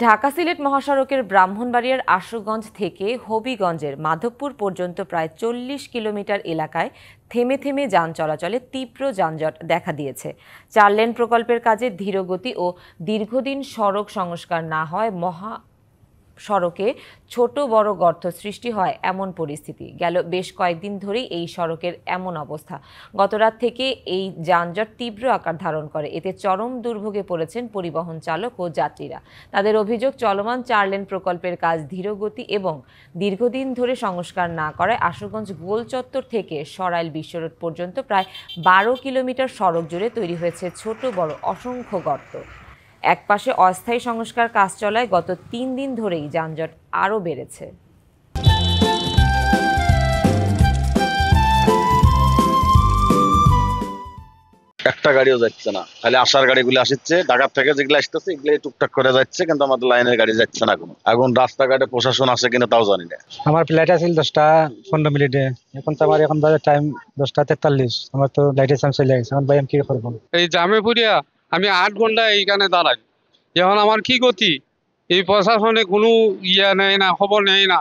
ঢাকা সিলেট মহাসড়কের ব্রাহ্মণবাড়িয়ার আশুগঞ্জ থেকে হবিগঞ্জের মাধবপুর পর্যন্ত প্রায় ৪০ কিলোমিটার এলাকায় থেমে থেমে যান চলাচলে তীব্র যানজট দেখা দিয়েছে। ৪ লেন প্রকল্পের কাজে ধীরগতি ও দীর্ঘদিন সড়ক সংস্কার না হয় সড়কে ছোট বড় গর্ত সৃষ্টি হয় এমন পরিস্থিতি। গেল বেশ কয়েকদিন ধরেই এই সড়কের এমন অবস্থা। গতরাত থেকে এই যানজট তীব্র আকার ধারণ করে, এতে চরম দুর্ভোগে পড়েছেন পরিবহন চালক ও যাত্রীরা। তাদের অভিযোগ, চলমান ৪ লেন প্রকল্পের কাজ ধীরগতি এবং দীর্ঘদিন ধরে সংস্কার না করায় আশুগঞ্জ গোল চত্বর থেকে সরাইল বিশ্ব রোড পর্যন্ত প্রায় ১২ কিলোমিটার সড়ক জুড়ে তৈরি হয়েছে ছোট বড় অসংখ্য গর্ত। একপাশে অস্থায়ী সংস্কার কাজ চলায় গত ৩ দিন ধরেই যানজট আরও বেড়েছে। একটা গাড়িও যাচ্ছে না, খালি আসার গাড়িগুলো আসছে ঢাকা থেকে, যেগুলো আসতেছে এগুলো টুকটাক করে যাচ্ছে, কিন্তু আমাদের লাইনের গাড়ি যাচ্ছে না কোনো। এখন রাস্তাঘাটে প্রশাসন আছে কিনা তাও জানি না। আমার ফ্লাইট আছে 10টা 15 মিনিটে, এখন তো আমার এখন বাজে টাইম 10টা 43। আমার তো লাইটের চান্স চলে গেছে, এখন ভাই আমি কি করবো? এই জামে পড়িয়া আমি 8 ঘন্টা এইখানে দাঁড়াই, এখন আমার কি গতি? এই প্রশাসনে কোনো ইয়া নেয় না, খবর নেয় না।